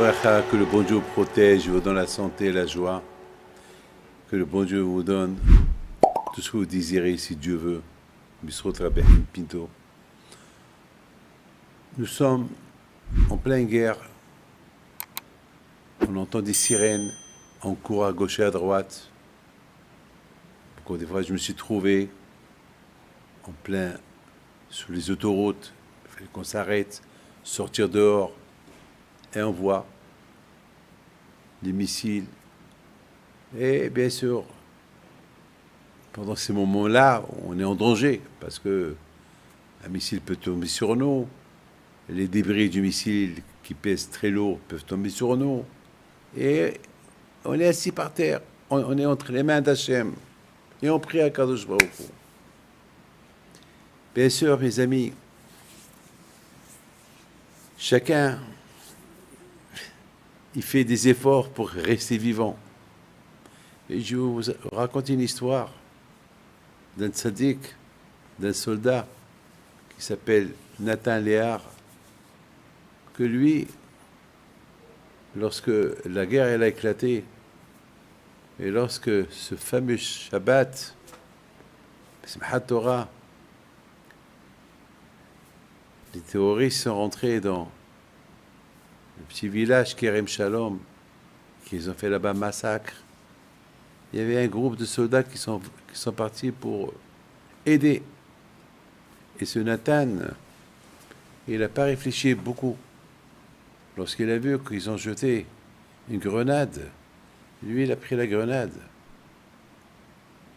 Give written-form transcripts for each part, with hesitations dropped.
bracha, que le bon Dieu vous protège, vous donne la santé et la joie. Que le bon Dieu vous donne tout ce que vous désirez, si Dieu veut. Bisrot Rabbi Pinto. Nous sommes en pleine guerre. On entend des sirènes. On court à gauche et à droite. Beaucoup des fois, je me suis trouvé en plein sur les autoroutes. Il fallait qu'on s'arrête, sortir dehors. Et on voit des missiles. Et bien sûr, pendant ces moments-là, on est en danger parce que un missile peut tomber sur nous. Les débris du missile qui pèsent très lourd peuvent tomber sur nous. Et on est assis par terre. On est entre les mains d'Hachem. Et on prie à Kadosh Baruch Hu. Bien sûr, mes amis, chacun il fait des efforts pour rester vivant. Et je vous raconte une histoire d'un tzaddik, d'un soldat qui s'appelle Nathan Léar, que lui, lorsque la guerre elle a éclaté, et lorsque ce fameux Shabbat, Simchat Torah, les terroristes sont rentrés dans le petit village Kerem Shalom, qu'ils ont fait là-bas massacre. Il y avait un groupe de soldats qui sont partis pour aider. Et ce Nathan, il n'a pas réfléchi beaucoup. Lorsqu'il a vu qu'ils ont jeté une grenade, lui, il a pris la grenade.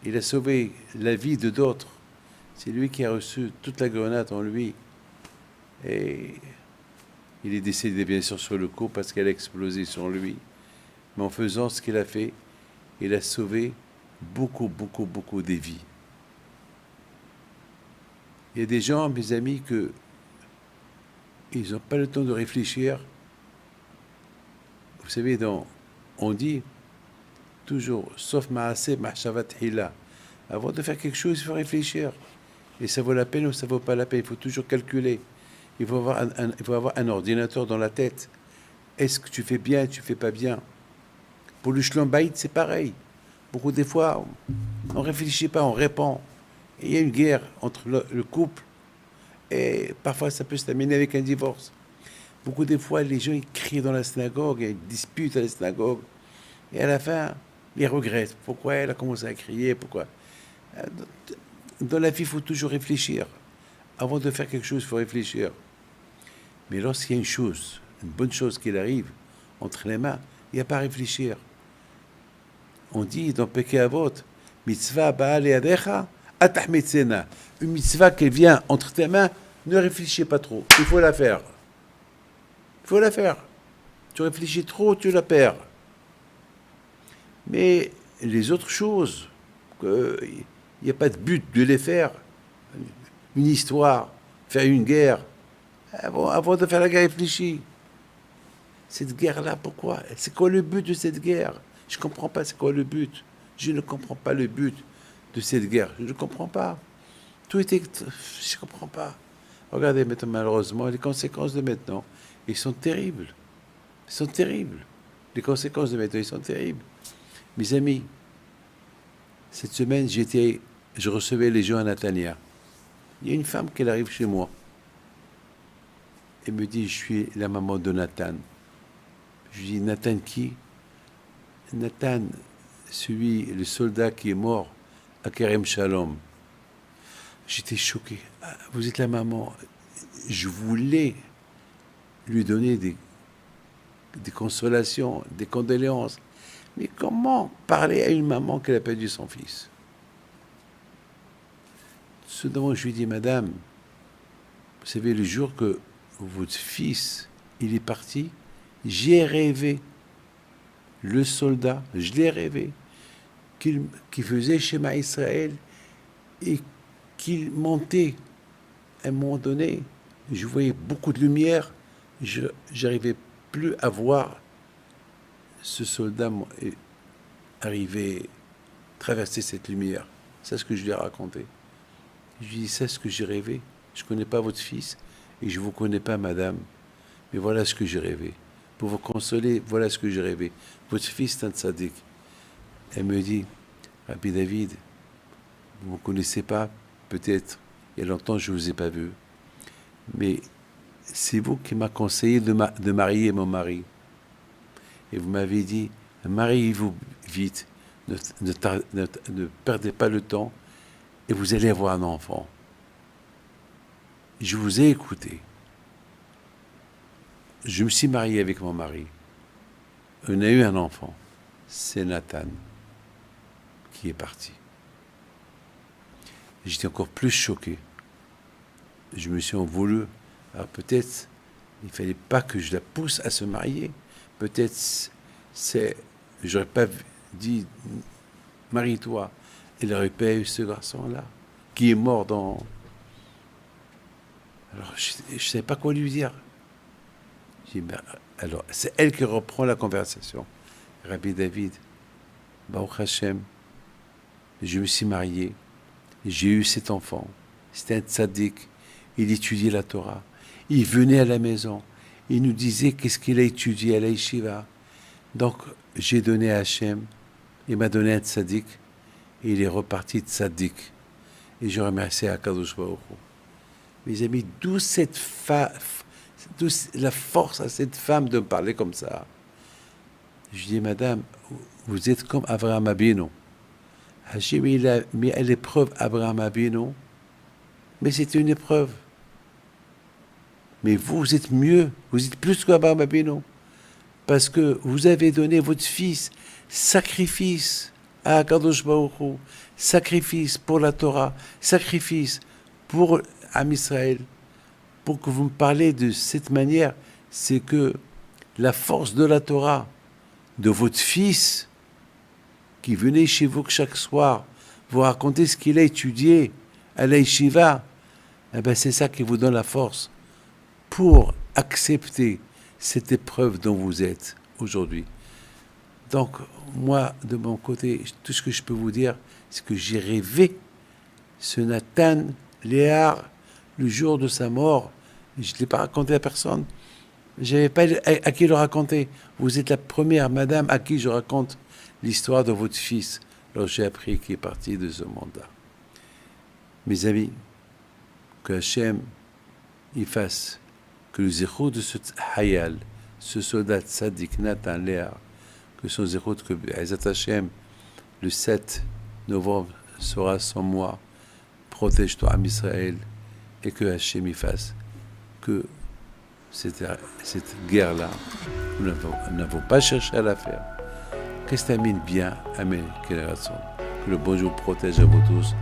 Il a sauvé la vie de d'autres. C'est lui qui a reçu toute la grenade en lui. Et il est décédé bien sûr sur le coup parce qu'elle a explosé sur lui. Mais en faisant ce qu'il a fait, il a sauvé beaucoup des vies. Il y a des gens, mes amis, que ils n'ont pas le temps de réfléchir. Vous savez, on dit toujours, sauf ma'aseh ma'shavat hila. Avant de faire quelque chose, il faut réfléchir. Et ça vaut la peine ou ça ne vaut pas la peine. Il faut toujours calculer. Il faut avoir un ordinateur dans la tête. Est-ce que tu fais bien, tu fais pas bien? Pour le shlom bayit, c'est pareil. Beaucoup des fois, on ne réfléchit pas, on répond. Et il y a une guerre entre le couple. Et parfois, ça peut se terminer avec un divorce. Beaucoup des fois, les gens ils crient dans la synagogue, ils disputent à la synagogue. Et à la fin, ils regrettent. Pourquoi elle a commencé à crier? Pourquoi? Dans la vie, il faut toujours réfléchir. Avant de faire quelque chose, il faut réfléchir. Mais lorsqu'il y a une chose, une bonne chose qui arrive entre les mains, il n'y a pas à réfléchir. On dit dans Pirkei Avot, mitzvah ba'al yadecha atahmetzena. Une mitzvah qui vient entre tes mains, ne réfléchis pas trop. Il faut la faire. Il faut la faire. Tu réfléchis trop, tu la perds. Mais les autres choses, il n'y a pas de but de les faire. Une histoire, faire une guerre. Avant de faire la guerre, réfléchis. Cette guerre-là, pourquoi? C'est quoi le but de cette guerre? Je ne comprends pas c'est quoi le but. Je ne comprends pas le but de cette guerre. Je ne comprends pas. Je ne comprends pas. Regardez maintenant, malheureusement, les conséquences de maintenant, ils sont terribles. Ils sont terribles. Les conséquences de maintenant, ils sont terribles. Mes amis, cette semaine, je recevais les gens à Natania. Il y a une femme qui arrive chez moi. Elle me dit, je suis la maman de Nathan. Je lui dis, Nathan qui? Nathan, le soldat qui est mort à Kerem Shalom. J'étais choqué. Ah, vous êtes la maman. Je voulais lui donner des consolations, des condoléances. Mais comment parler à une maman qui a perdu son fils? Ce dont je lui dis, madame, vous savez, le jour que votre fils, il est parti, j'ai rêvé, le soldat, je l'ai rêvé, qu'il faisait Shema Israël et qu'il montait. À un moment donné, je voyais beaucoup de lumière, je n'arrivais plus à voir ce soldat arriver, traverser cette lumière. C'est ce que je lui ai raconté. Je lui ai dit, c'est ce que j'ai rêvé. Je ne connais pas votre fils et je ne vous connais pas, madame. Mais voilà ce que j'ai rêvé. pour vous consoler, voilà ce que j'ai rêvé. Votre fils est un tzaddik. Elle me dit, Rabbi David, vous ne me connaissez pas, peut-être, il y a longtemps je ne vous ai pas vu, mais c'est vous qui m'avez conseillé de marier mon mari. Et vous m'avez dit, mariez-vous vite, ne perdez pas le temps, et vous allez avoir un enfant. Je vous ai écouté. Je me suis marié avec mon mari. On a eu un enfant. C'est Nathan qui est parti. J'étais encore plus choqué. Je me suis en voulu. Alors peut-être, il ne fallait pas que je la pousse à se marier. Peut-être, j'aurais pas dit, marie-toi. Elle n'aurait pas eu ce garçon-là, qui est mort dans... Alors, je ne savais pas quoi lui dire. J'ai dit, alors, c'est elle qui reprend la conversation. Rabbi David, Baruch Hashem, je me suis marié, j'ai eu cet enfant. C'était un tzaddik, il étudiait la Torah. Il venait à la maison, il nous disait qu'est-ce qu'il a étudié à la yeshiva. Donc, j'ai donné à Hashem, il m'a donné un tzaddik, et il est reparti tzaddik. Et je remercie Akadosh Baruch Hu. Mes amis, d'où la force à cette femme de me parler comme ça. Je dis, madame, vous êtes comme Abraham Abino. Hachem, il a mis à l'épreuve Abraham Abino, mais c'était une épreuve. Mais vous êtes mieux, vous êtes plus qu'Abraham Abino, parce que vous avez donné votre fils, sacrifice à Akadosh Baruch Hu, sacrifice pour la Torah, sacrifice pour Am Israël. Pour que vous me parlez de cette manière, c'est que la force de la Torah, de votre fils, qui venait chez vous chaque soir, vous raconter ce qu'il a étudié à la yeshiva, eh bien c'est ça qui vous donne la force pour accepter cette épreuve dont vous êtes aujourd'hui. Donc, moi, de mon côté, tout ce que je peux vous dire, c'est que j'ai rêvé ce Nathan Léar, le jour de sa mort. Je ne l'ai pas raconté à personne. Je n'avais pas à qui le raconter. Vous êtes la première madame à qui je raconte l'histoire de votre fils. Alors j'ai appris qu'il est parti de ce monde-là. Mes amis, que Hachem y fasse que le zéro de ce hayal, ce soldat tzaddik Nathan Léar, que son zéro, que Ezat Hachem, le 7 novembre sera son mois, protège-toi à Israël, et que Hachem y fasse que cette guerre-là, nous n'avons pas cherché à la faire. Que se termine bien, Amen, que le bon Dieu protège à vous tous.